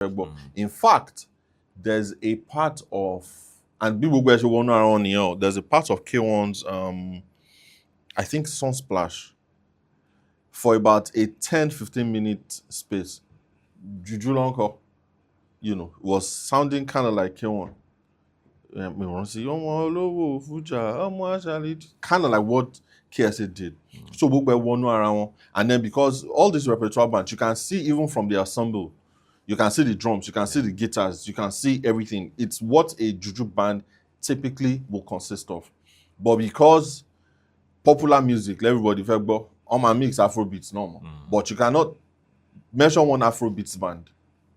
In fact, there's a part of, and people who actually wonder around here, there's a part of K1's, I think Sunsplash, for about a 10-15 minute space. Juju Lonko, was sounding kind of like K1. Kind of like what KSA did. So we were one around, and then because all these repertoire bands, you can see even from the ensemble, you can see the drums, you can see the guitars, you can see everything. It's what a juju band typically will consist of. But because popular music, everybody felt on my mix Afrobeats normal. But you cannot mention one Afrobeats band.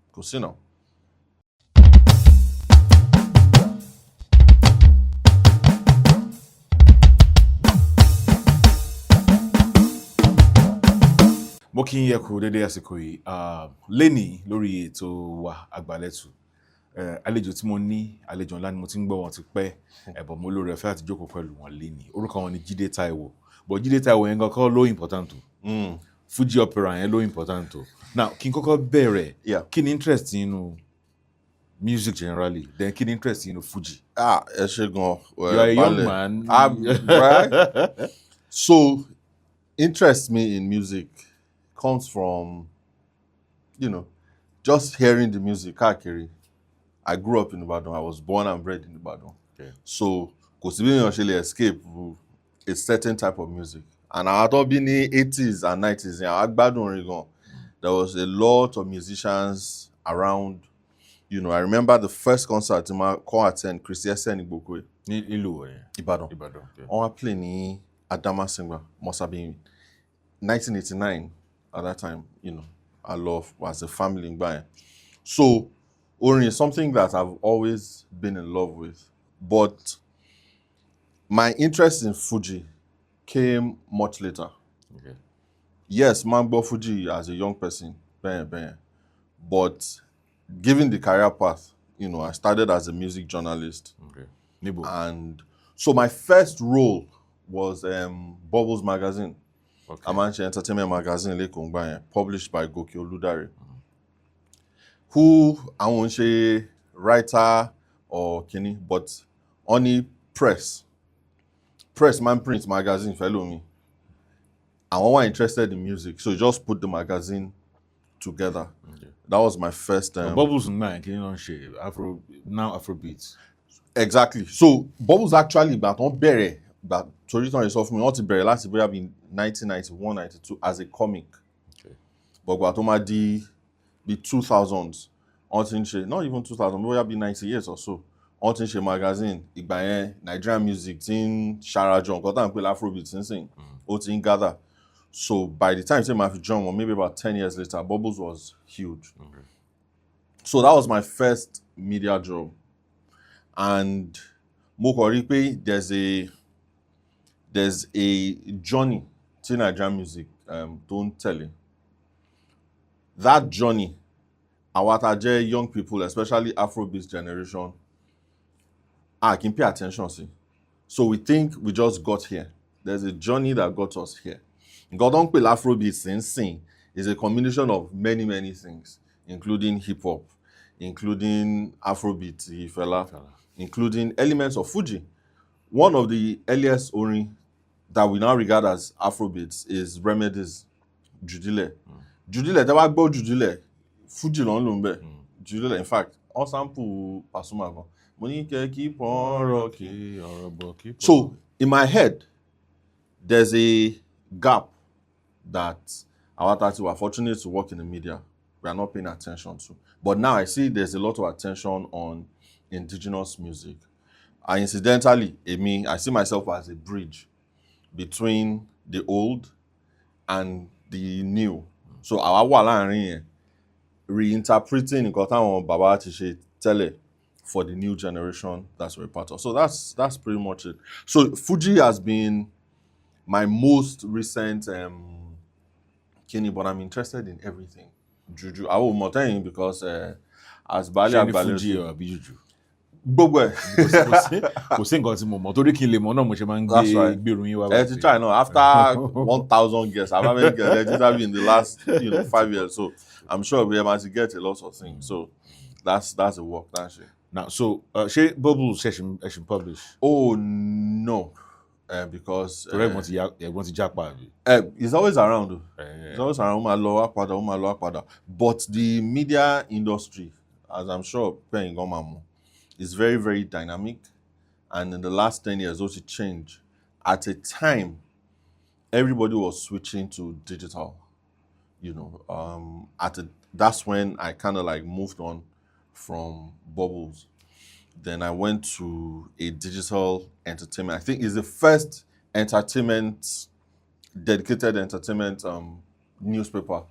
Because mo kí yín kú dédé àsìkò yìí lẹ́nìí lórí ètò wa àgbàlẹ́tù àlejò tí mo ní àlejò ńlá ni mo ti ń gbọ́ wọn ti pẹ́ ẹ̀bọ̀ mo lórí ẹ̀fẹ́ àti jókòó pẹ̀lú wọn lẹ́nìí orúkọ wọn ni Jide Taiwo but Jide Taiwo yẹn kọ́kọ́ ló important o Fuji Opera yẹn ló important o now kí n kọ́kọ́ bẹ̀rẹ̀ kí ni interest nínú music generally then kí ni interest nínú Fuji. ẹ ṣé gan. You are a young man. Right? So interest me in music comes from, just hearing the music. I grew up in Ibadan. I was born and bred in Ibadan. Okay. So, because we actually escape a certain type of music. And I had been in the 80s and 90s. There was a lot of musicians around. I remember the first concert in my attend Christian Senibokwe. Ibadan. Okay. I played in Adama Singwa, must have been 1989 at that time. I love as a family in Bayan. So, Orin is something that I've always been in love with. But my interest in Fuji came much later. Okay. Yes, Mambo Fuji as a young person, but given the career path, I started as a music journalist. Okay. And so my first role was Bubbles magazine. Okay. Amanche Entertainment magazine, published by Goki Oludare. Who I won't say writer or Kenny, but only press man print magazine follow me. And one was interested in music, so just put the magazine together. Okay. That was my first. Bubbles 9, can you not share Afrobeats? Exactly. So Bubbles actually, but on Bere, but to return yourself me, not to Bere last year in 1991, 92 as a comic. Okay. But Guatoma the 2000s, not even 2000, maybe be 90 years or so. Ontinche magazine, Nigerian music, in Sharajon, got and play Afrobeats and sing, in gather. So by the time say my John, or maybe about 10 years later, Bubbles was huge. Okay. So that was my first media job. And Mokoripe, there's a journey to Nigerian music, don't tell you. That journey, our young people, especially Afrobeats generation, can pay attention to. So we think we just got here. There's a journey that got us here. God don't play Afrobeats and sing is a combination of many, many things, including hip hop, including Afrobeat, fella, including elements of Fuji. One of the earliest Orin that we now regard as Afrobeats is Remedy's Judile. Judile, there was go Judile. Fuji lon lumbe. Judile, in fact, on sample Pasuma go. Monike keep on rocking. So in my head, there's a gap that our party were fortunate to work in the media. We are not paying attention to. But now I see there's a lot of attention on indigenous music. And incidentally, I see myself as a bridge between the old and the new. So our wala reinterpreting nǹkan Baba ti ṣe tẹ́lẹ̀ for the new generation that we're part of. So that's pretty much it. So Fuji has been my most recent Kenny, but I'm interested in everything. Juju. I will more tell you because as Bali Fuji or Juju. gbogbo ẹ̀. kò sí nǹkan tí mo mọ̀ torí kí n lè mọ̀ náà mo ṣe máa ń That's right. gbèrú yín wá ẹ ti try now after 1,000 guests. How many guests did you have in the last 5 years? So I'm sure we have to get a lot of things. So that's the work. That's it. Now, so ṣé Bubbles ṣe ṣe publish? Oh no, because ẹ̀gbọ́n ti jápa àbí? He's always around. He's always around. Ó máa lọ wá padà. But the media industry, as I'm sure pẹ̀yìn gan máa mọ̀, is very, very dynamic. And in the last 10 years, also changed. At a time, everybody was switching to digital. That's when I kind of like moved on from Bubbles. Then I went to a digital entertainment. I think it's the first dedicated entertainment newspaper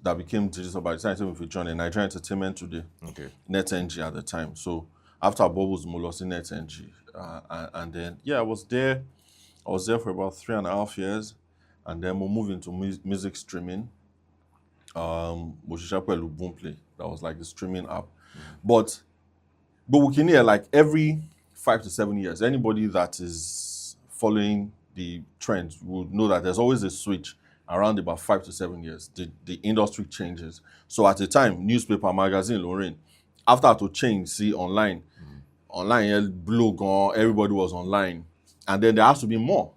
that became digital by the time we joined Nigerian Entertainment Today. Okay. NetNG at the time. So after Bubbles, mo lọ sí NetNG. And then, I was there. I was there for about 3.5 years. And then we moved into music streaming. Mo ṣiṣẹ́ pẹ̀lú Boomplay. That was like the streaming app. But we can hear like every 5 to 7 years, anybody that is following the trends would know that there's always a switch around about 5 to 7 years. The industry changes. So at the time, newspaper, magazine, Lorraine, after to change, see online, blog on, everybody was online. And then there has to be more,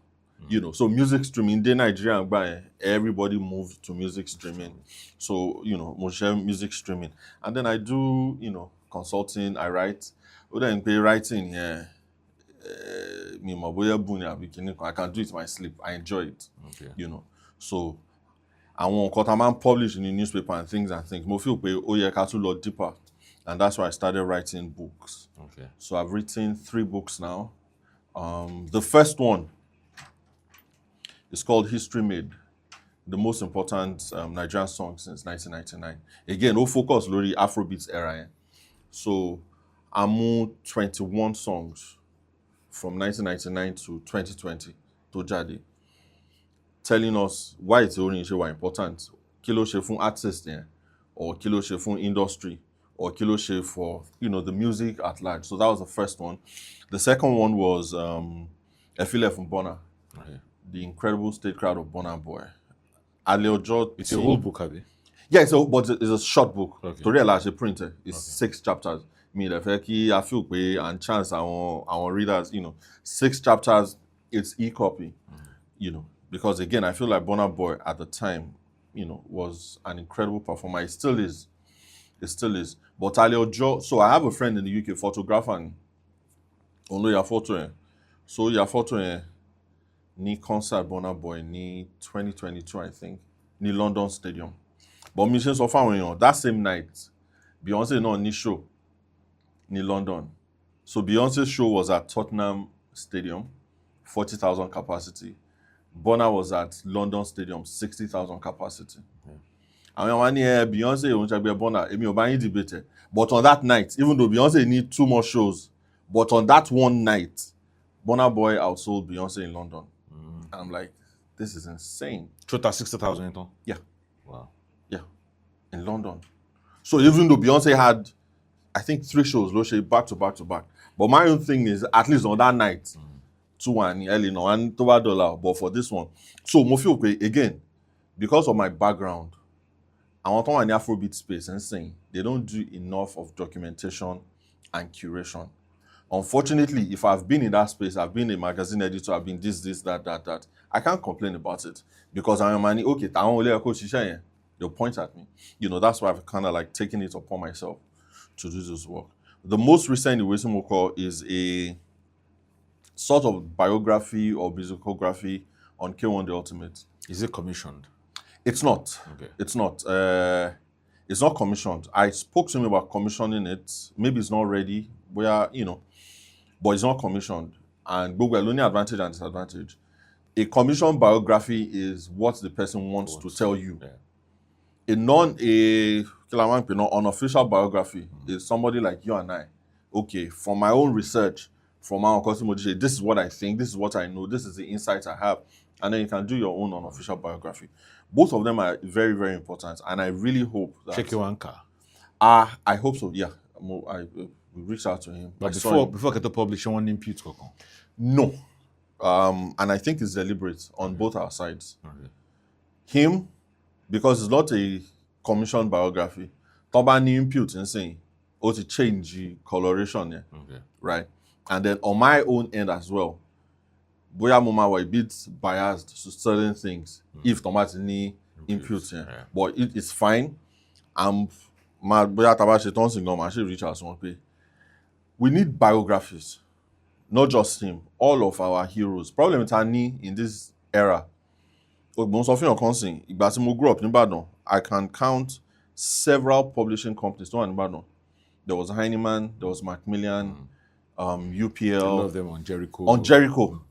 So music streaming, in Nigeria, everybody moved to music streaming. So, music streaming. And then I do, consulting, I write. Then writing here, I can do it in my sleep. I enjoy it, So, àwọn nǹkan tá máa ń publish in the newspaper and things. Mo feel pé ó yẹ ká tún lọ deeper. And that's why I started writing books. Okay. So I've written 3 books now. The first one is called History Made, the most important Nigerian song since 1999. Again, we'll focus on the Afrobeats era. So I'm 21 songs from 1999 to 2020 to Jide, telling us why it's only important. Kilo ṣe fún artist, or kilo ṣe fún industry, or kilo ṣe for the music at large. So that was the first one. The second one was Efile from Burna, the incredible state crowd of Burna Boy. It's a whole book, have you? Yeah, but it's a short book. Okay. To realize, printed. It's 6 chapters. I feel pé and chance our readers, 6 chapters. It's e-copy, because again, I feel like Burna Boy at the time, was an incredible performer. It still is. But so I have a friend in the UK, photographer, and only your photo. So your photo ni concert Burna Boy ni 2022, I think, ni London Stadium. But me so far that same night, Beyonce no ni show ni London. So Beyonce's show was at Tottenham Stadium, 40,000 capacity. Burna was at London Stadium, 60,000 capacity. And when Beyonce Burna, emi ò bá yín debate. But on that night, even though Beyonce need 2 more shows, but on that one night, Burna Boy outsold Beyonce in London. And I'm like, this is insane. Total 60,000 in all? Yeah. Wow. Yeah. In London. So even though Beyonce had, I think 3 shows, back to back to back. But my own thing is, at least on that night, 2-1 early no, and $2. But for this one, so mo feel again, because of my background, I want to in the Afrobeat space and saying they don't do enough of documentation and curation. Unfortunately, if I've been in that space, I've been a magazine editor, I've been this, that, I can't complain about it because I am okay. They'll point at me. That's why I've kind of like taken it upon myself to do this work. The most recent Iwesimoko is a sort of biography or musicography on K1 The Ultimate. Is it commissioned? It's not. Okay. It's not. It's not commissioned. I spoke to him about commissioning it. Maybe it's not ready. But it's not commissioned. And but we're only advantage and disadvantage. A commissioned biography is what the person wants to tell you. Yeah. Unofficial biography is somebody like you and I. Okay, from my own research, from our customer, this is what I think, this is what I know, this is the insights I have. And then you can do your own unofficial biography. Both of them are very, very important. And I really hope that... Check your anchor. I hope so, yeah. We reached out to him. But I saw him. before Keto publish, one impute kankan. No. And I think it's deliberate on both our sides. Okay. Him, because it's not a commissioned biography, Toba ni impute and saying, to change the coloration, yeah, Okay. right? And then on my own end as well, Boya Muma were a bit biased to certain things if Tomas ni impute, yeah. Yeah. But it's fine. My Boya Tabashi Tonsing, I should reach out one pay. We need biographies, not just him, all of our heroes. Problem with Tani in this era. Most of you consing, ìgbà tí mo grew up in Ibadan, I can count several publishing companies. No, in Ibadan. There was Heinemann, there was Macmillan, UPL. A lot of them on Jericho. On Jericho.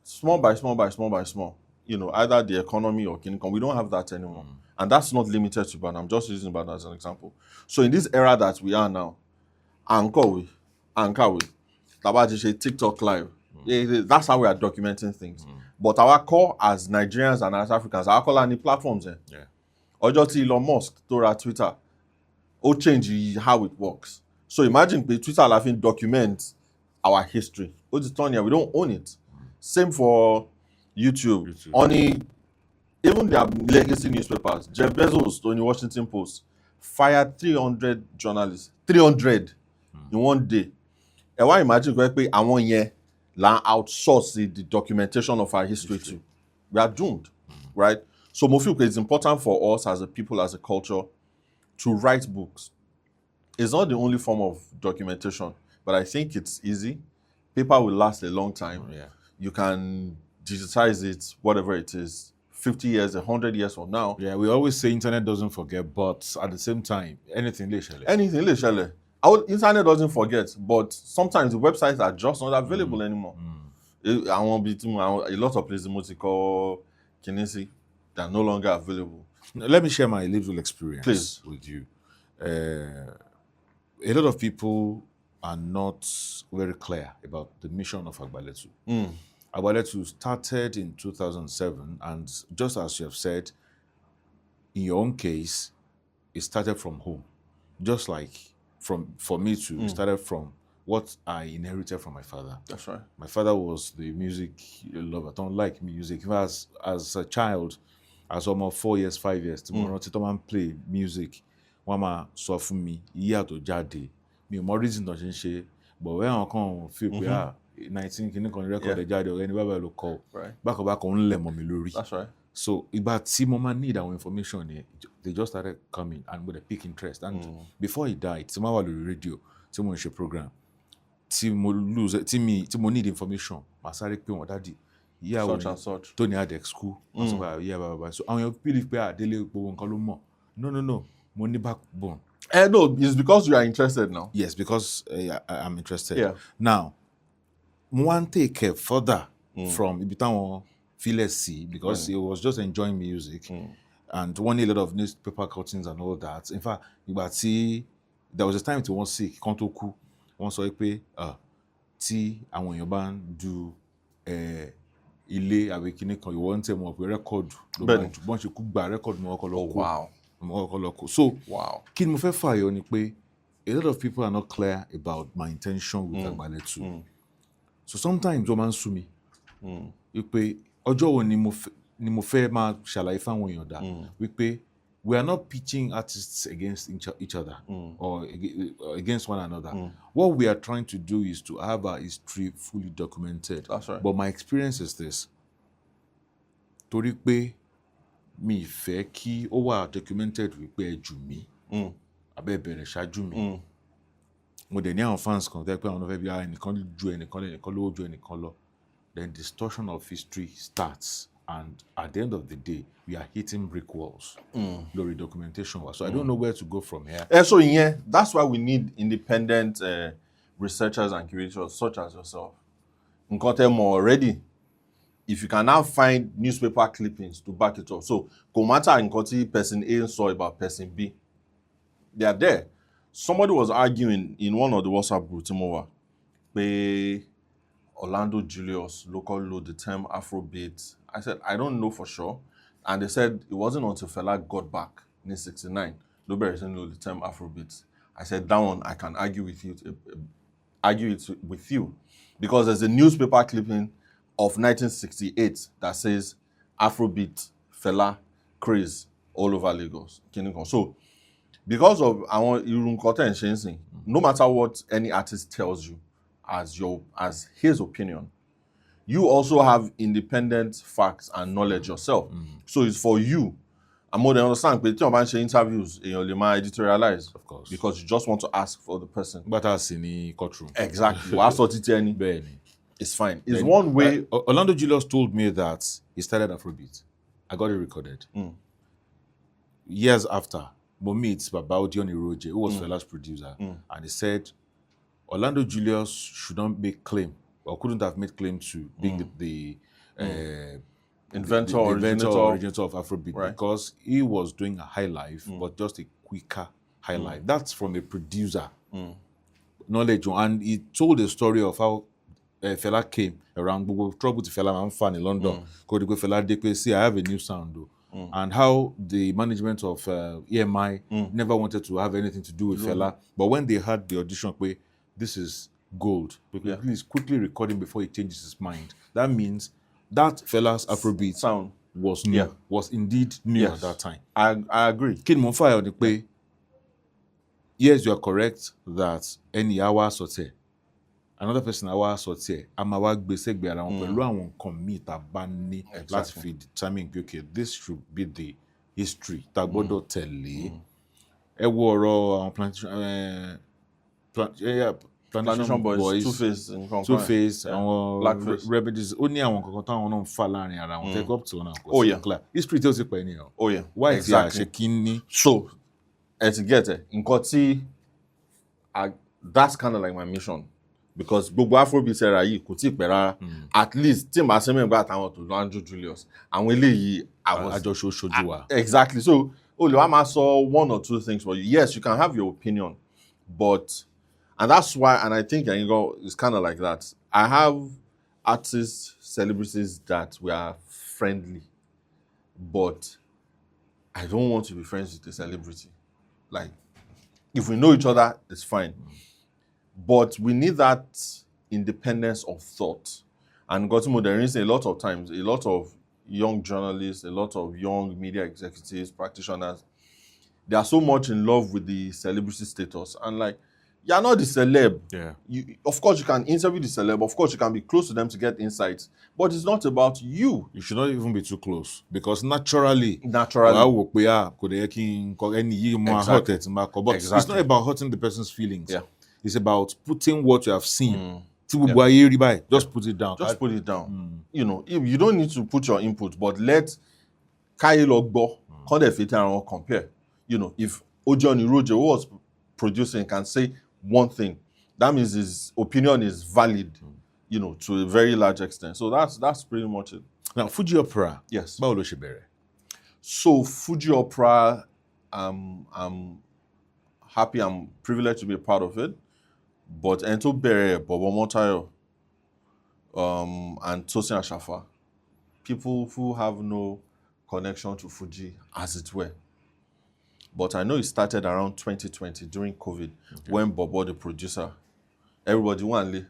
Small by small by small by small. You know, either the economy or Kinicom. We don't have that anymore. And that's not limited to Ibadan. I'm just using Ibadan as an example. So in this era that we are now, Anchor we, Tabaji TikTok live. That's how we are documenting things. But our core as Nigerians and as Africans, our core are the platforms. Yeah. Ojo ti Elon Musk to Twitter, or change how it works. So imagine Twitter laughing documents our history. We don't own it. Same for YouTube. Only even their legacy newspapers. Jeff Bezos, Tony Washington Post, fired 300 journalists. 300 in one day. And why imagine I want year outsource the documentation of our history too. We are doomed, right? So Mofiuke, it's important for us as a people, as a culture, to write books. It's not the only form of documentation, but I think it's easy. Paper will last a long time. Yeah. You can digitize it, whatever it is, 50 years, 100 years from now. Yeah, we always say internet doesn't forget, but at the same time, anything literally. Anything literally. Internet doesn't forget, but sometimes the websites are just not available anymore. I won't be too, a lot of places, Motico, Kinesi, they're no longer available. Now, let me share my lived experience Please. with you. A lot of people are not very clear about the mission of Agbaletu. Agbaletu started in 2007, and just as you have said, in your own case, it started from home. Just like for me too, it started from what I inherited from my father. That's right. My father was the music lover. Don't like music. As a child, as almost 4 years, 5 years, tomorrow, to play music. Mama saw for me, year to Jide. Me more reason not share, but when I come feel 19 can record the Jide or anywhere will call. Right. Back on lemon melody. That's right. So about see mama need our information here. They just started coming and with a peak interest. And before he died, Timawa radio, Timon program. Timo need information. Masari pe won daddy. Yeah, such and such. Tony had school. So and you believe pe dele gbogbo nkan lo mo. No. Money backbone. No, it's because you are interested now. Yes, because I'm interested. Yeah. Now, one take further from Ibitan Philesi because he was just enjoying music and won a lot of newspaper cuttings and all that. In fact, there was a time to one sick, Kontoku, one so pé tí àwọn èèyàn bá ń du ilé àwekínní kan ìwọ ń tẹ̀ mọ́ pé record ló máa ń bọ́n ṣe kú gba record mọ́ ọkọ̀ lọ́kọ̀. So, kí ni mo fẹ́ fààyọ ni pé a lot of people are not clear about my intention with Agbaletu. So sometimes wọ́n máa ń sú mi wípé ọjọ́ wo ni mo fẹ́ máa ṣàlàyé fáwọn èèyàn dá wípé we are not pitching artists against each other or against one another. What we are trying to do is to have our history fully documented. That's right. But my experience is this. Torí pé mi fẹ́ kí ó wà documented wípé ẹ jù mí abẹ́ bẹ̀rẹ̀ ṣáájú mi. Mo dẹ̀ ní àwọn fans kan tẹ́ pé àwọn ọ̀fẹ́ bí ẹnìkan ju ẹnìkan lówó ju ẹnìkan lọ. Then distortion of history starts. And at the end of the day, we are hitting brick walls. Lórí documentation. So I don't know where to go from here. So that's why we need independent researchers and curators such as yourself. Nkote more already. If you can now find newspaper clippings to back it up. So, no matter Nkoti person A saw about person B, they are there. Somebody was arguing in one of the WhatsApp groups, Orlando Julius, local load the term Afrobeats. I said, I don't know for sure. And they said it wasn't until Fela got back in 1969, nobody said the term Afrobeats. I said, that one, I can argue it with you. Because there's a newspaper clipping of 1968 that says Afrobeat, Fela, craze all over Lagos. So, because of irun nkan tẹ́ ń ṣe ń sìn, no matter what any artist tells you as his opinion, you also have independent facts and knowledge yourself. So it's for you. And more than understand, but tí wọ́n bá ń ṣe interviews, èèyàn lè máa editorialize. Of course. Because you just want to ask for the person. But I see ní courtroom. Exactly. Wàá sọ títí ẹni. Bẹ́ẹ̀ni. It's fine. It's one way. Orlando Julius told me that he started Afrobeat. I got it recorded. Years after, Momit Baba Odion Iroje, who was Fela's producer, and he said Orlando Julius shouldn't make claim or couldn't have made claim to being the Inventor, originator of Afrobeat, right? Because he was doing a high life, but just a quicker high life. That's from a producer knowledge, and he told the story of how Fela came around trouble to Fela and fan in London. Fela see, I have a new sound though. And how the management of EMI never wanted to have anything to do with Fela. But when they had the audition, this is gold. Please quickly record him before he changes his mind. That means that Fela's Afrobeat sound was new, was indeed new at that time. I agree. Kí ni mo fire on the pé, yes, you are correct that any hour sortie, another person hour sortie, a máa wá gbé sẹ́gbẹ̀ẹ́ ara wọn pẹ̀lú àwọn nǹkan míì tá a bá ní láti fi determine pé okay, this should be the history tá a gbọ́dọ̀ tẹ̀lé. Ẹ wo ọ̀rọ̀ àwọn Plantation Boys, Two-Face, àwọn Rebels, ó ní àwọn kankan táwọn náà ń fà láàrin ara wọn. Take up to now. Oh yeah. History tí ó sì pẹ̀ ní ọ̀. Oh yeah. Why exactly. ṣe kí ní? So, to get it, nǹkan tí that's kind of like my mission. Because gbogbo Afrobeat era yìí kò tí ì pẹ́ rárá. At least tí màá ṣe mẹ́gbà àtàwọn tó lọ́njú Julius. Àwọn eléyìí àjọṣojú wa. Exactly. So, o lè wá máa sọ one or two things for you. Yes, you can have your opinion, but and that's why, and I think it's kind of like that. I have artists, celebrities that we are friendly, but I don't want to be friends with a celebrity. Like, if we know each other, it's fine. But we need that independence of thought. And got to modernism a lot of times, a lot of young journalists, a lot of young media executives, practitioners, they are so much in love with the celebrity status. And like, you're not the celeb. Yeah. Of course, you can interview the celeb. Of course, you can be close to them to get insights. But it's not about you. You should not even be too close. Because naturally, exactly. It's not about hurting the person's feelings. Yeah. It's about putting what you have seen. Just put it down. Just put it down. You know, you don't need to put your input, but let Kai Logbo compare. You know, if Odion Iroje was producing can say one thing, that means his opinion is valid, you know, to a very large extent. So that's pretty much it. Now, Fuji Opera. Yes. Báwo ló ṣe bẹ̀rẹ̀? So Fuji Opera, I'm happy, I'm privileged to be a part of it. But Ento Bere, Bobo Motayo, and Tosin Ashafa, people who have no connection to Fuji, as it were. But I know it started around 2020 during COVID, when Bobo, the producer, everybody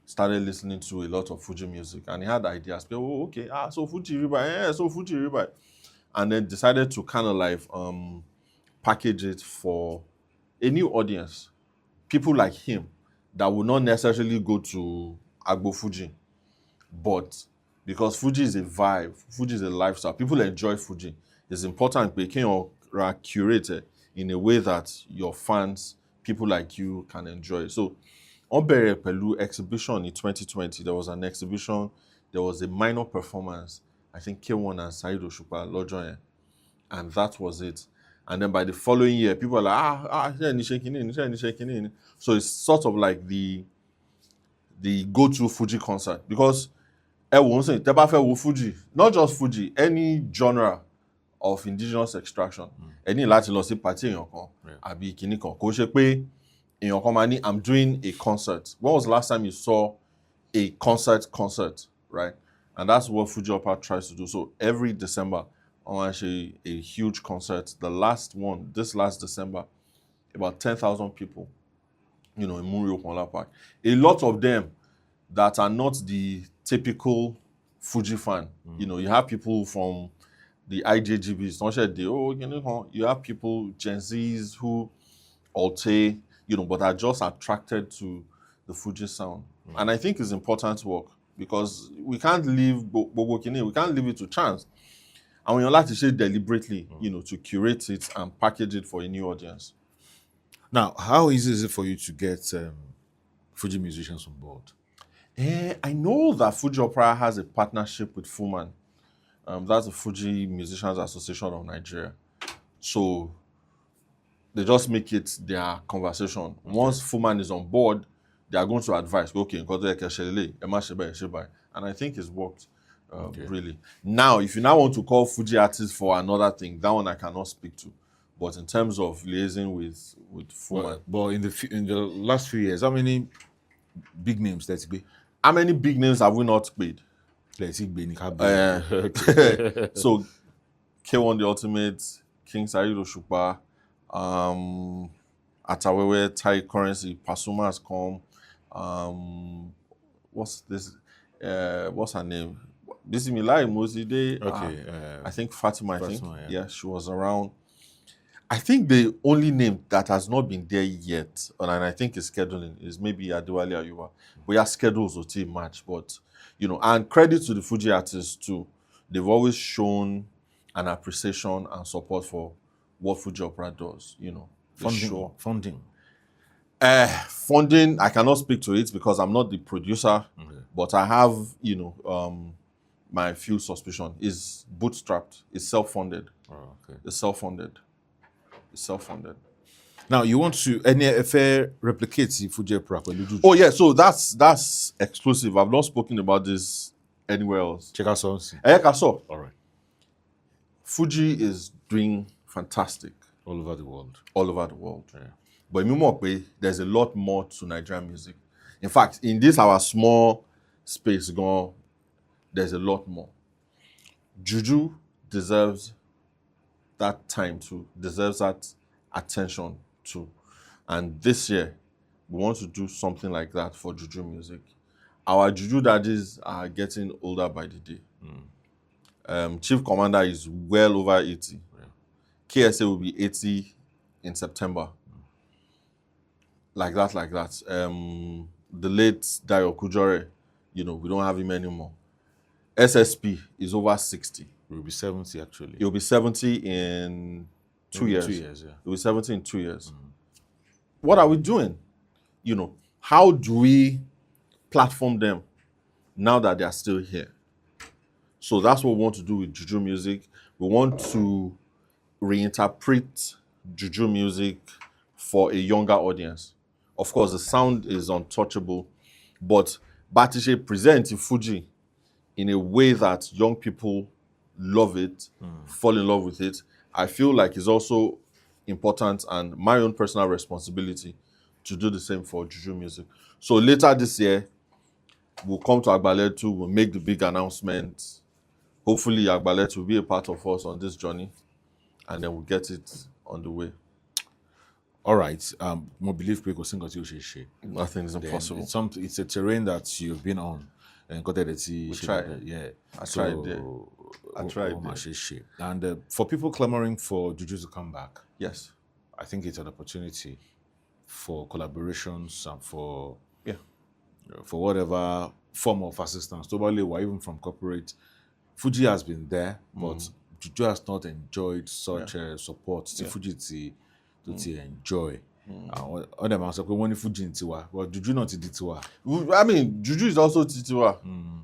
started listening to a lot of Fuji music, and he had ideas. Oh, okay, so Fuji Ribai, and then decided to kind of like package it for a new audience, people like him that would not necessarily go to Agbo Fuji, but because Fuji is a vibe, Fuji is a lifestyle, people enjoy Fuji. It's important to curate it in a way that your fans, people like you, can enjoy it. So, on Bere Pelu exhibition in 2020, there was an exhibition, there was a minor performance, I think K1 and Said Oshupa, Lojoye, and that was it. And then by the following year, people are like, shaking in. So it's sort of like the go-to Fuji concert. Because Fuji, not just Fuji, any genre of indigenous extraction, any láti lọ sí party èèyàn kan, àbí kìíní kan, kò ṣe pé èèyàn kan máa ní, I'm doing a concert. When was the last time you saw a concert, right? And that's what Fuji Opera tries to do. So every December, I want to show a huge concert. The last one, this last December, about 10,000 people, in Muri Okunla Park. A lot of them that are not the typical Fuji fan. You have people from the IJGBs, you have people, Gen Zs who Alte, but are just attracted to the Fuji sound. And I think it's important work because we can't leave we can't leave it to chance. And when you like to say deliberately, to curate it and package it for a new audience. Now, how easy is it for you to get Fuji musicians on board? I know that Fuji Opera has a partnership with Fuman. That's the Fuji Musicians Association of Nigeria. So they just make it their conversation. Okay. Once Fuman is on board, they are going to advise, okay, and I think it's worked really. Now, if you now want to call Fuji artists for another thing, that one I cannot speak to. But in terms of liaising with Fuman. But in the last few years, how many big names let's be? How many big names have we not played? Let's be. So K1 The Ultimate, King Saheed Osupa, Atawewe, Thai Currency, Pasuma has come. What's this? What's her name? This is Milai Moside. Okay. I think Fatima. Fatima, yeah, she was around. I think the only name that has not been there yet, and I think is scheduling, is maybe Adewale Ayuba. We are scheduled to team match, but and credit to the Fuji artists too. They've always shown an appreciation and support for what Fuji Opera does. Funding. Funding, I cannot speak to it because I'm not the producer, but I have, my few suspicion. Is bootstrapped. It's self-funded. Oh, okay. It's self-funded. Now, you want to replicate the Fuji Opera? Oh yeah, so that's exclusive. I've not spoken about this anywhere else. Check us out. All right. Fuji is doing fantastic all over the world. Yeah. But there's a lot more to Nigerian music. In fact, in this our small space, there's a lot more. Juju deserves that time too, deserves that attention too. And this year, we want to do something like that for Juju music. Our Juju daddies are getting older by the day. Chief Commander is well over 80. Yeah. KSA will be 80 in September. Like that. The late Dayo Kujore, we don't have him anymore. SSP is over 60. It will be 70 actually. It will be 70 in 2 years. 2 years, yeah. It will be 70 in 2 years. What are we doing? How do we platform them now that they are still here? So that's what we want to do with Juju music. We want to reinterpret Juju music for a younger audience. Of course, the sound is untouchable, but Batishe presents Fuji in a way that young people love it, fall in love with it. I feel like it's also important and my own personal responsibility to do the same for Juju music. So later this year, we'll come to Agbaletu, we'll make the big announcement. Hopefully Agbaletu will be a part of us on this journey, and then we'll get it on the way. All right. Believe Nothing is impossible. It's a terrain that you've been on. And got we tried. Yeah. I tried there. And for people clamoring for Juju to come back, yes, I think it's an opportunity for collaborations and for whatever form of assistance, totally, or even from corporate. Fuji has been there, but Juju has not enjoyed such support. Fuji to enjoy. Other man say when Fuji in Tiwa, but Juju not in Tiwa. I mean, Juju is also Tiwa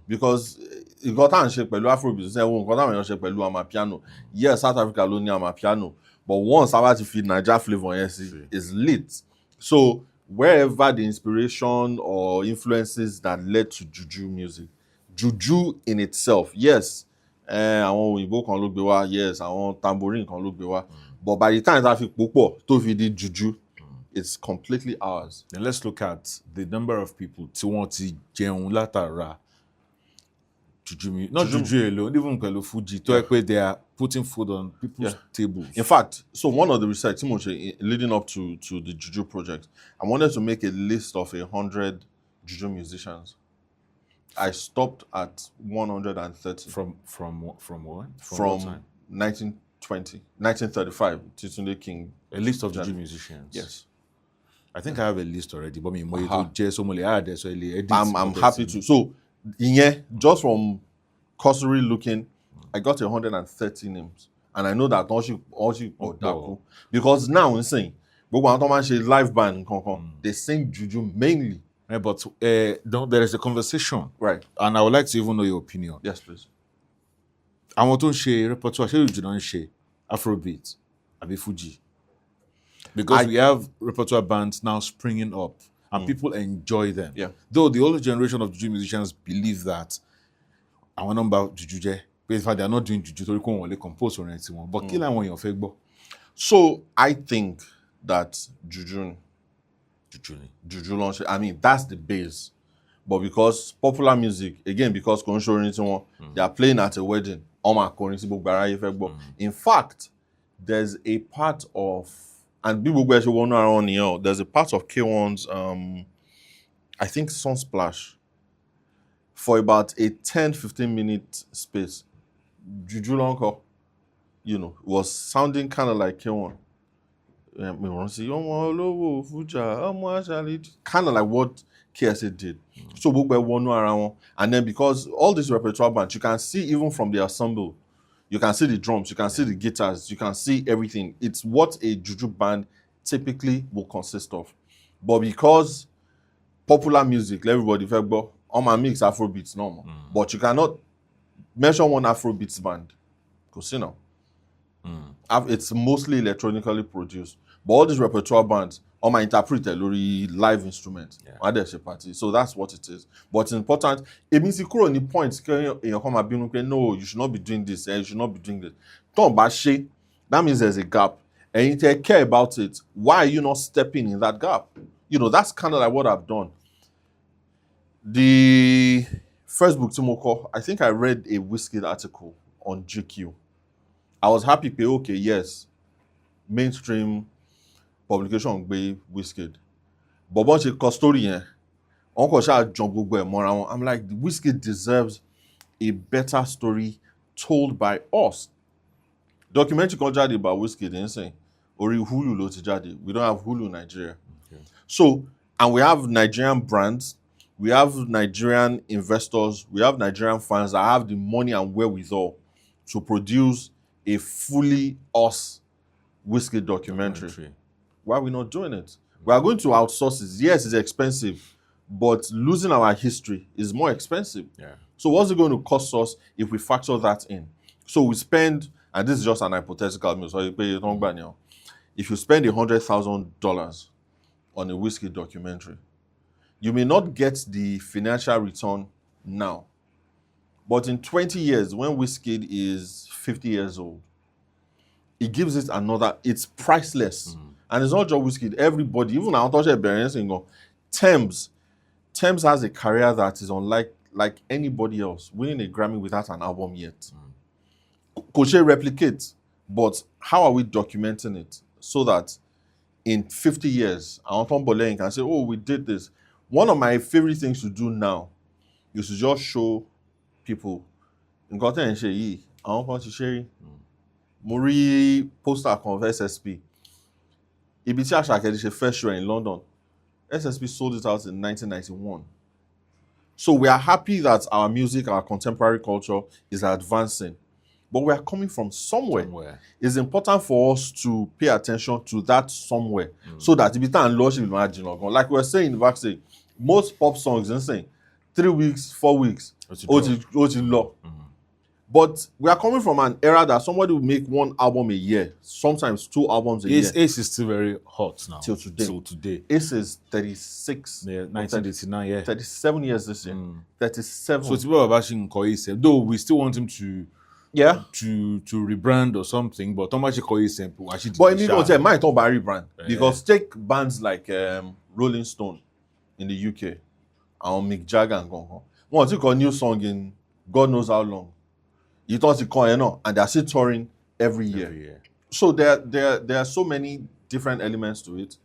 because it got on shape pẹ̀lú Afrobeats. Say one got on shape pẹ̀lú Amapiano. Yes, South Africa alone Amapiano, but once I want to feed Nigeria flavor, yes, is lit. So wherever the inspiration or influences that led to Juju music, Juju in itself, yes, àwọn òyìnbó kan ló gbé wá, yes, àwọn tambourine kan ló gbé wá, but by the time that fi púpọ̀ tó fi di Juju, it's completely ours. Then let's look at the number of people tí wọ́n ti jẹun látara juju, not juju alone, even pẹ̀lú Fuji, to where they are putting food on people's tables. In fact, so one of the research leading up to the juju project, I wanted to make a list of 100 juju musicians. I stopped at 130. From what? From what time? 1935, Titunde King. A list of juju musicians. Yes. I think I have a list already, but I'm happy to. So, just from cursory looking, I got 130 names. And I know that all because now I'm saying, live band, they sing juju mainly. Yeah, but there is a conversation. Right. And I would like to even know your opinion. Yes, please. I want to share repertoire. You don't share Afrobeats, Abi Fuji. Because we have repertoire bands now springing up and people enjoy them. Yeah. Though the older generation of juju musicians believe that I want to know juju, but in fact they are not doing juju, they only compose or anything. But kill one your fake. So I think that juju launch. I mean, that's the base. But because popular music, again, because they are playing at a wedding. In fact, there's a part of, and people around there's a part of K1's I think Sunsplash, for about a 10-15 minute space, juju lonko, was sounding kind of like K1. Kind of like what KSA did. So and then because all these repertoire bands, you can see even from the ensemble, you can see the drums, you can see the guitars, you can see everything. It's what a juju band typically will consist of. But because popular music, everybody on my mix Afrobeats normal. But you cannot mention one Afrobeats band. Because it's mostly electronically produced. But all these repertoire bands, on my interpreter, live instruments, party. So that's what it is. But it's important. It means you any points. No, you should not be doing this. You should not be doing this. That means there's a gap. And you take care about it. Why are you not stepping in that gap? That's kind of like what I've done. The first book, Timoko, I think I read a Wizkid article on GQ. I was happy, okay, yes, mainstream publication by Wizkid. But once a custodian, I'm like, the Wizkid deserves a better story told by us. Documentary called Jide about Wizkid, insane. Or Hulu lo ti jade. We don't have Hulu in Nigeria. Okay. So, and we have Nigerian brands, we have Nigerian investors, we have Nigerian fans that have the money and wherewithal to produce a fully us Wizkid documentary. Why are we not doing it? We are going to outsource it. Yes, it's expensive, but losing our history is more expensive. Yeah. So what's it going to cost us if we factor that in? So we spend, and this is just an hypothetical, so you pay it on now. If you spend $100,000 on a Wizkid documentary, you may not get the financial return now. But in 20 years, when Wizkid is 50 years old, it gives it another, it's priceless. And it's not just Wizkid, everybody, even our Thames has a career that is unlike anybody else, winning a Grammy without an album yet. Koche replicates, but how are we documenting it so that in 50 years, our Boleng can say, oh, we did this. One of my favorite things to do now is to just show people in content and say, I want to share. Muri poster of SSP. Ibiti Ashake first show in London. SSP sold it out in 1991. So we are happy that our music, our contemporary culture is advancing. But we are coming from somewhere. It's important for us to pay attention to that somewhere. So that Ibita and Lush will imagine. Like we were saying in Vaxay, most pop songs, 3 weeks, 4 weeks, law. But we are coming from an era that somebody will make one album a year, sometimes 2 albums a year. Ace is still very hot now. Till today. Ace is 36. Yeah, 1989, yeah. 37 years this year. 37. So it's about bashing Ace. Though we still want him to rebrand or something, but how much Ace? But in the might talk about rebrand. Because take bands like Rolling Stone in the UK and Mick Jagger and Gong. Once you got a new song in God knows how long. You thought it called, and they're still touring every year. Every year. So there are so many different elements to it.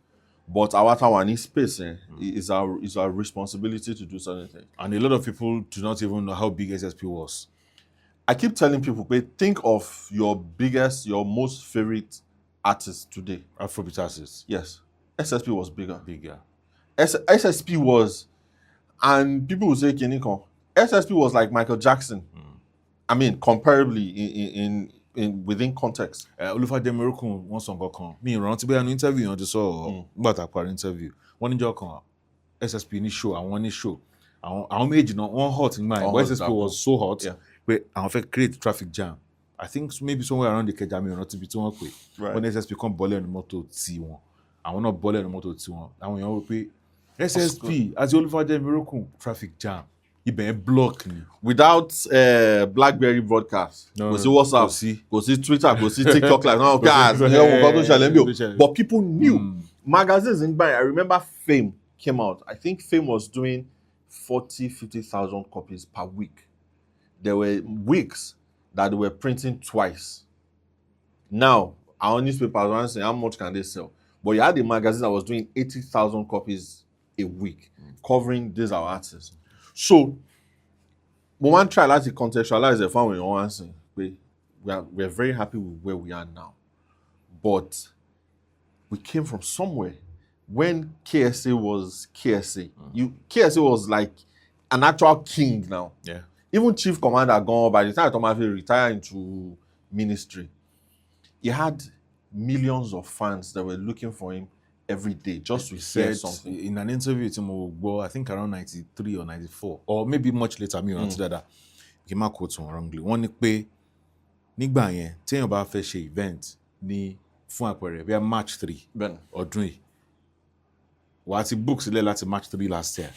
But our one is space is our responsibility to do certain things. And a lot of people do not even know how big SSP was. I keep telling people, think of your most favorite artist today. Afrobeats artists. Yes. SSP was bigger. Bigger. SSP was, and people will say, Kinikon, SSP was like Michael Jackson. I mean, comparably in within context. Olúfàdémíròkun wọ́n sọ nǹkan kan. Mi ìrántí bóyá ní interview yẹn ti sọ nígbà tá a parí interview. Wọ́n níjọ́ kan SSP ní show, àwọn ní show. Àwọn méjì náà wọ́n hot nígbà yẹn. But SSP was so hot pé àwọn fẹ́ create traffic jam. I think maybe somewhere around the Ìkẹjà, mi ìrántí ibi tí wọ́n pè. Wọ́n ní SSP kan bọ́lẹ̀ ní mọ́tò tí wọn. Àwọn náà bọ́lẹ̀ ní mọ́tò tí wọn. Àwọn èèyàn wò pé SSP àti Olúfàdémíròkun traffic jam. Ibẹ̀ block ni. Without BlackBerry broadcast, kò sí WhatsApp, kò sí Twitter, kò sí TikTok like no guys. But people knew. Magazines in Dubai, I remember Fame came out. I think Fame was doing 50,000 copies per week. There were weeks that they were printing twice. Now, our newspapers were saying how much can they sell? But you had a magazine that was doing 80,000 copies a week, covering these our artists. So, we want to try to contextualize the fact we are very happy with where we are now. But we came from somewhere. When KSA was KSA, KSA was like an actual king now. Yeah. Even Chief Commander gone, by the time Thomas retired into ministry, he had millions of fans that were looking for him every day just to hear something. In an interview with him, I think around 93 or 94, or maybe much later, me around that. He might quote him wrongly. Wọ́n ní pé nígbà yẹn téèyàn bá fẹ́ ṣe event ní fún àpẹẹrẹ bí i March 3 ọdún yìí. Wàá ti book sílẹ̀ láti March 3 last year.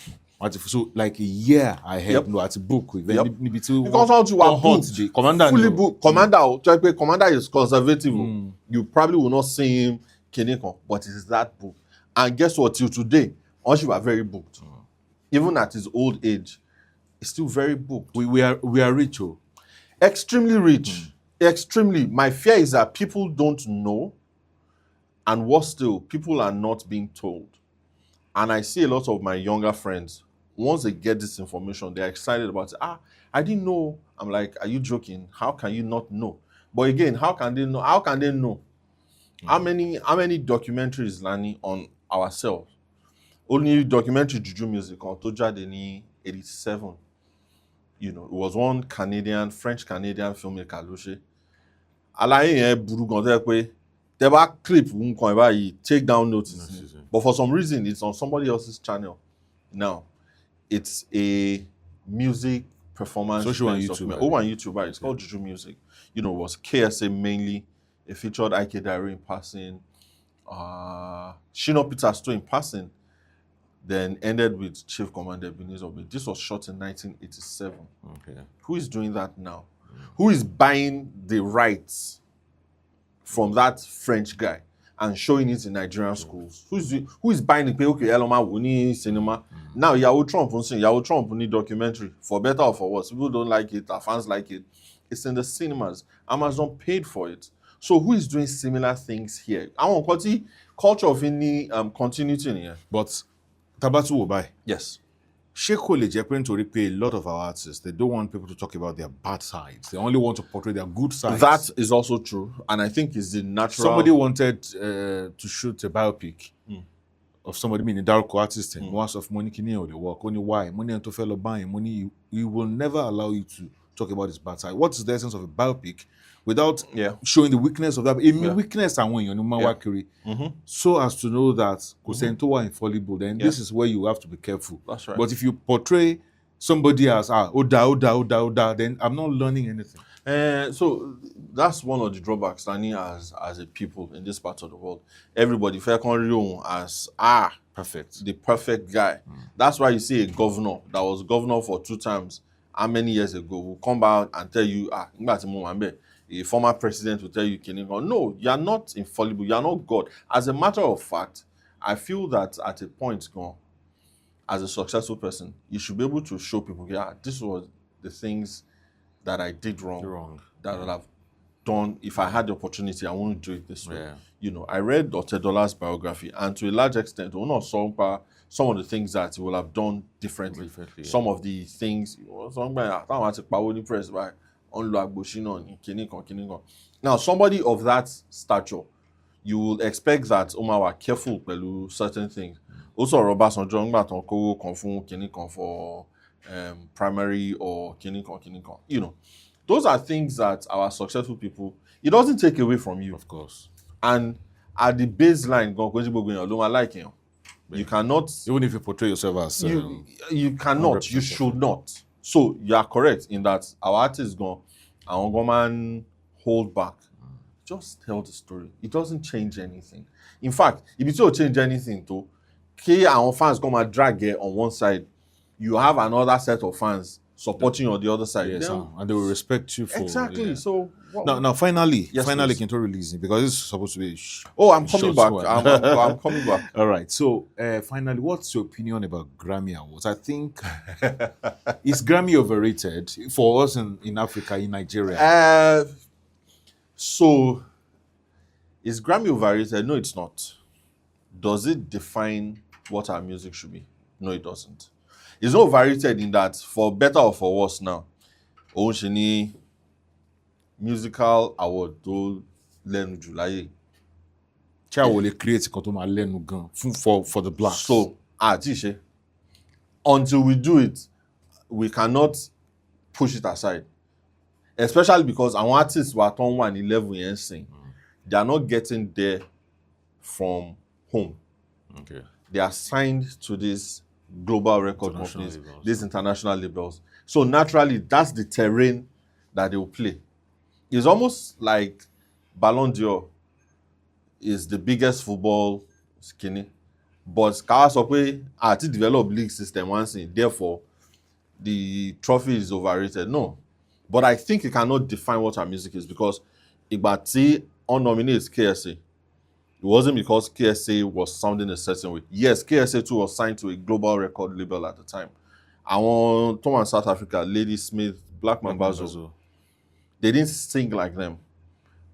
So like a year ahead, no, at book event níbi tí because you are booked, Commander fully booked. Commander is conservative. You probably will not see him. But it is that book. And guess what? Till today, Onshi were very booked. Even at his old age, he's still very booked. We are rich, oh. Extremely rich. Extremely. My fear is that people don't know, and worse still, people are not being told. And I see a lot of my younger friends, once they get this information, they're excited about it. I didn't know. I'm like, are you joking? How can you not know? But again, how can they know? How can they know? How many documentaries Lani on ourselves? Only documentary Juju music on Jide in 87. You know, it was one French Canadian filmmaker, Luce. Alaye yẹn burú gan tẹ́ pé tẹ́ bá clip nǹkan báyìí take down notice. But for some reason, it's on somebody else's channel. Now, it's a music performance. Social on YouTube. On YouTube, right? It's called Juju Music. You know, it was KSA mainly. It featured Ike Diary in passing, Shina Peters too in passing, then ended with Chief Commander Ebenezer Obey. This was shot in 1987. Okay. Who is doing that now? Who is buying the rights from that French guy and showing it in Nigerian schools? Who is buying it? Okay, Eloma Wuni cinema. Now, Yahoo Trump need documentary, for better or for worse. People don't like it, our fans like it. It's in the cinemas. Amazon paid for it. So who is doing similar things here? I want culture of any continuity in here. But Tabatu will buy. Yes. Ṣé kò lè jẹ́ pé nítorí pé a lot of our artists, they don't want people to talk about their bad sides. They only want to portray their good sides. That is also true. And I think it's the natural... Somebody wanted to shoot a biopic of somebody being a dark artist. Once of money kini o le work. Only why? Money and to fellow buying. Money, he will never allow you to talk about his bad side. What is the essence of a biopic without showing the weakness of that? Weakness and when you so as to know that Kosento infallible, then this is where you have to be careful. That's right. But if you portray somebody as Oda, then I'm not learning anything. So that's one of the drawbacks as a people in this part of the world. Everybody fair as perfect, the perfect guy. That's why you see a governor that was governor for 2 times. How many years ago will come out and tell you, a former president will tell you, no, you are not infallible, you are not God. As a matter of fact, I feel that at a point, as a successful person, you should be able to show people, this was the things that I did You're wrong, wrong. that I'd have done if I had the opportunity. I wouldn't do it this way. Yeah. You know, I read Otedola's biography, and to a large extent, we know some of the things that he will have done differently. Differently, yeah. Some of the things, press by now, somebody of that stature, you will expect that Omar were careful with certain things. Also, Obasanjo ngba ton kowo kan fún kinní kan for primary or kinní kan. You know, those are things that our successful people, it doesn't take away from you. Of course. And at the baseline, you cannot, Even if you portray yourself as you cannot, you should not. So you are correct in that our artists go and woman hold back. Just tell the story. It doesn't change anything. In fact, if it don't change anything too, our fans come and drag it on one side, you have another set of fans supporting you on the other side. yes, and they will respect you for exactly. yeah. So now finally, yes, finally, please. Kinto releasing because this is supposed to be. I'm coming back. one. I'm coming back. All right. So finally, what's your opinion about Grammy Awards? I think is Grammy overrated for us in Africa, in Nigeria? So is Grammy overrated? No, it's not. Does it define what our music should be? No, it doesn't. It's not overrated in that, for better or for worse now, Oshini musical award to Lenu July. Taiwo will create lenu gan for the blacks. So, Tishe, until we do it, we cannot push it aside. Especially because our artists were on 111 and sing. They are not getting there from home. Okay. They are signed to these global record companies, labels. these international labels. So naturally, that's the terrain that they will play. It's almost like Ballon d'Or is the biggest football skinny, but Kawasopwe to develop league system once in, therefore the trophy is overrated. No, but I think it cannot define what our music is, because Igbati nominates KSA. It wasn't because KSA was sounding a certain way. Yes, KSA too was signed to a global record label at the time. I want Tom and South Africa, Lady Smith, Black Mambazo. They didn't sing like them.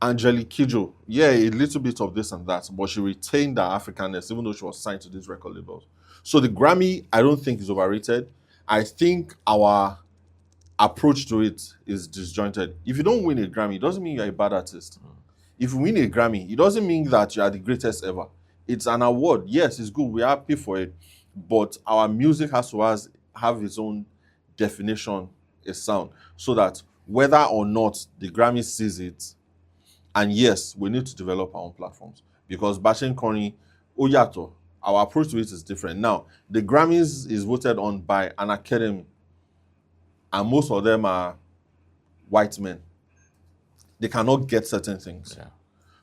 Angelique Kidjo, yeah, a little bit of this and that, but she retained her Africanness even though she was signed to these record labels. So the Grammy, I don't think is overrated. I think our approach to it is disjointed. If you don't win a Grammy, it doesn't mean you're a bad artist. If you win a Grammy, it doesn't mean that you are the greatest ever. It's an award. Yes, it's good. We're happy for it. But our music has to have its own definition, a sound, so that whether or not the Grammy sees it, and yes, we need to develop our own platforms. Because Bashin Koni, Oyato, our approach to it is different. Now, the Grammys is voted on by an academy, and most of them are white men. They cannot get certain things. Yeah.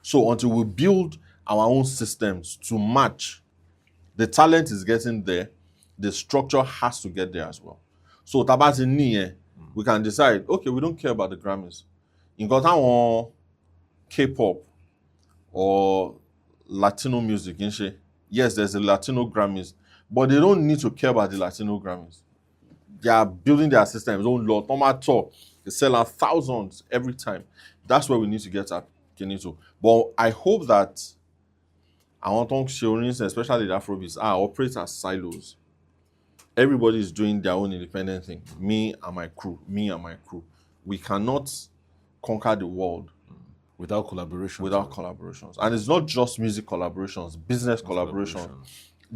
So until we build our own systems to match, the talent is getting there, the structure has to get there as well. So tabati ni we can decide, okay, we don't care about the Grammys. In Gotan K-pop or Latino music, yes, there's a Latino Grammys, but they don't need to care about the Latino Grammys. They are building their systems, own law, tomato, they sell out thousands every time. That's where we need to get at, Kenito. But I hope that our tongue showings, especially the Afrobeats, operate as silos. Everybody is doing their own independent thing. Me and my crew. We cannot conquer the world without collaboration. Without collaborations. And it's not just music collaborations, business collaborations.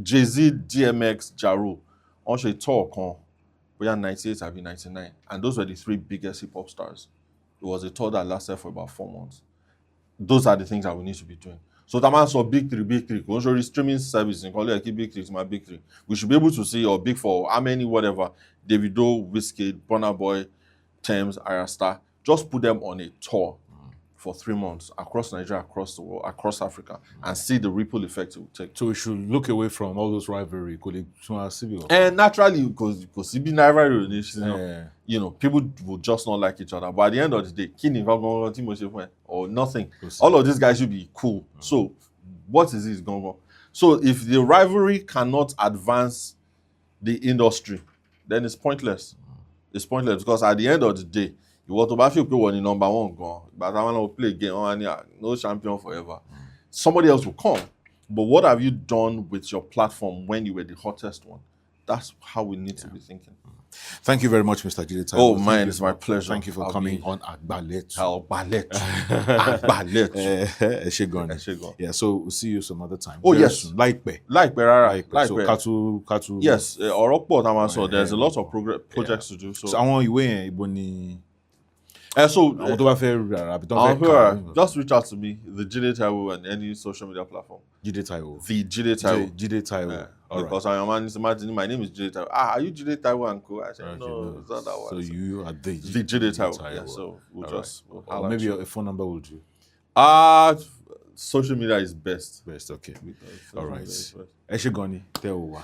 Jay-Z, DMX, Jaru, on a talk on 98, I've been 99. And those were the three biggest hip-hop stars. It was a tour that lasted for about 4 months. Those are the things that we need to be doing. So that man saw big three. Only streaming service in Korea, big three is my big three. We should be able to see, or big four, how many, whatever, Davido, Wizkid, Burna Boy, Thames, Ayra, just put them on a tour for 3 months across Nigeria, across the world, across Africa, and see the ripple effect it will take. So we should look away from all those rivalry. And naturally, because it be rivalry, people will just not like each other. But at the end of the day, or nothing. All of these guys should be cool. So what is this going on? So if the rivalry cannot advance the industry, then it's pointless. It's pointless because at the end of the day, ìwọ tó bá feel pé wọ́n ní number one gan, but I want to play again, no champion forever. Somebody else will come. But what have you done with your platform when you were the hottest one? That's how we need to be thinking. Thank you very much, Mr. Jide Taiwo. Oh, man, it's my pleasure. Thank you for coming on Agbaletu. Agbaletu. Yeah, so we'll see you some other time. Oh, yes. Soon. Láìpẹ́. So, Katu. Yes, ọ̀rọ̀ pọ̀ tá máa sọ. There's a lot of projects to do. So àwọn ìwé yẹn ibo ni. So àwọn tó bá fẹ́ rà àbí tó fẹ́ kà. Just reach out to me, the Jide Taiwo, and any social media platform. Jide Taiwo. The Jide Taiwo. Jide Taiwo. Yeah. Because I am imagine my name is Jide Taiwo. Are you Jide Taiwo and co? I said, no, it's not that one. So you are the Jide Taiwo. Yeah, so we'll or maybe a phone number will do. Social media is best. Okay. All right. Ẹ ṣé gan ni, tẹ́ ò wá.